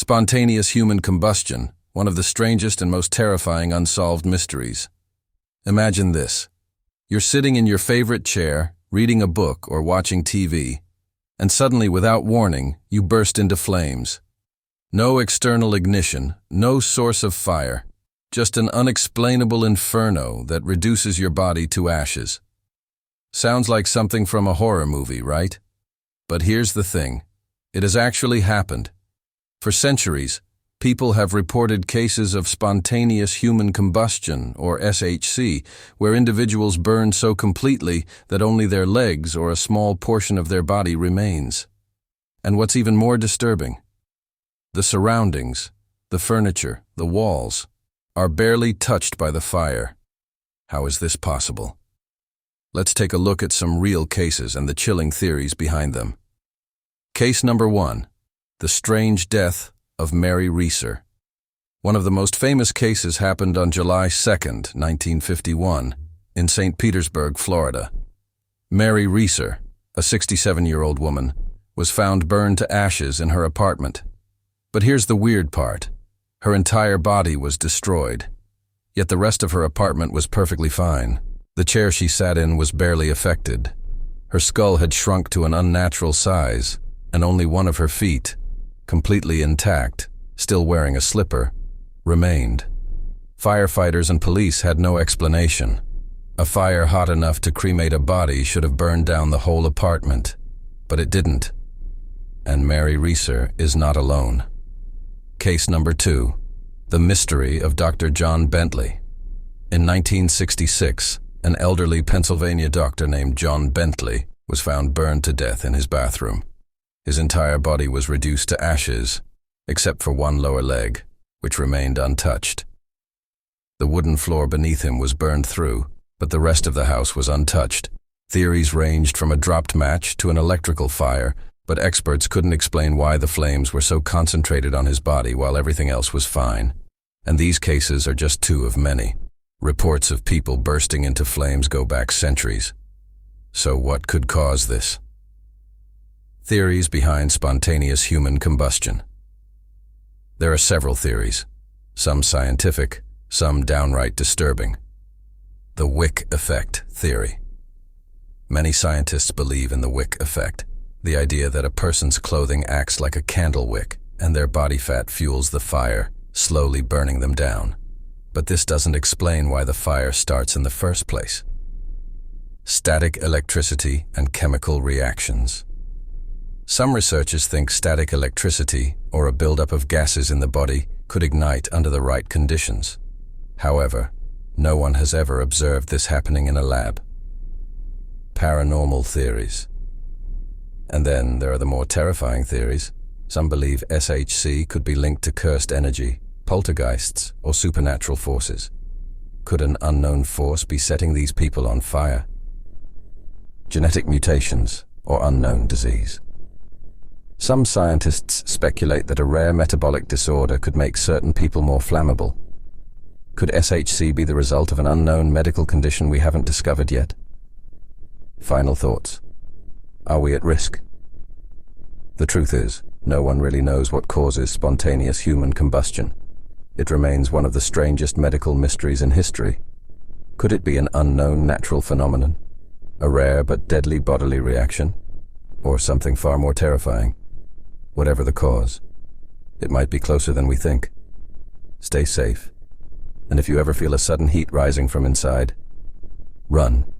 Spontaneous human combustion, one of the strangest and most terrifying unsolved mysteries. Imagine this. You're sitting in your favorite chair, reading a book or watching TV, and suddenly, without warning, you burst into flames. No external ignition, no source of fire, just an unexplainable inferno that reduces your body to ashes. Sounds like something from a horror movie, right? But here's the thing. It has actually happened. For centuries, people have reported cases of spontaneous human combustion, or SHC, where individuals burn so completely that only their legs or a small portion of their body remains. And what's even more disturbing, the surroundings, the furniture, the walls, are barely touched by the fire. How is this possible? Let's take a look at some real cases and the chilling theories behind them. Case number 1. The strange death of Mary Reeser. One of the most famous cases happened on July 2, 1951, in St. Petersburg, Florida. Mary Reeser, a 67-year-old woman, was found burned to ashes in her apartment. But here's the weird part. Her entire body was destroyed, yet the rest of her apartment was perfectly fine. The chair she sat in was barely affected. Her skull had shrunk to an unnatural size, and only one of her feet, completely intact, still wearing a slipper, remained. Firefighters and police had no explanation. A fire hot enough to cremate a body should have burned down the whole apartment, but it didn't. And Mary Reeser is not alone. Case number 2. The mystery of Dr. John Bentley. In 1966, an elderly Pennsylvania doctor named John Bentley was found burned to death in his bathroom. His entire body was reduced to ashes, except for one lower leg, which remained untouched. The wooden floor beneath him was burned through, but the rest of the house was untouched. Theories ranged from a dropped match to an electrical fire, but experts couldn't explain why the flames were so concentrated on his body while everything else was fine. And these cases are just 2 of many. Reports of people bursting into flames go back centuries. So what could cause this? Theories behind spontaneous human combustion. There are several theories, some scientific, some downright disturbing. The wick effect theory. Many scientists believe in the wick effect, the idea that a person's clothing acts like a candle wick and their body fat fuels the fire, slowly burning them down. But this doesn't explain why the fire starts in the first place. Static electricity and chemical reactions. Some researchers think static electricity, or a buildup of gases in the body, could ignite under the right conditions. However, no one has ever observed this happening in a lab. Paranormal theories. And then there are the more terrifying theories. Some believe SHC could be linked to cursed energy, poltergeists, or supernatural forces. Could an unknown force be setting these people on fire? Genetic mutations, or unknown disease. Some scientists speculate that a rare metabolic disorder could make certain people more flammable. Could SHC be the result of an unknown medical condition we haven't discovered yet? Final thoughts. Are we at risk? The truth is, no one really knows what causes spontaneous human combustion. It remains one of the strangest medical mysteries in history. Could it be an unknown natural phenomenon? A rare but deadly bodily reaction? Or something far more terrifying? Whatever the cause, it might be closer than we think. Stay safe, and if you ever feel a sudden heat rising from inside, run.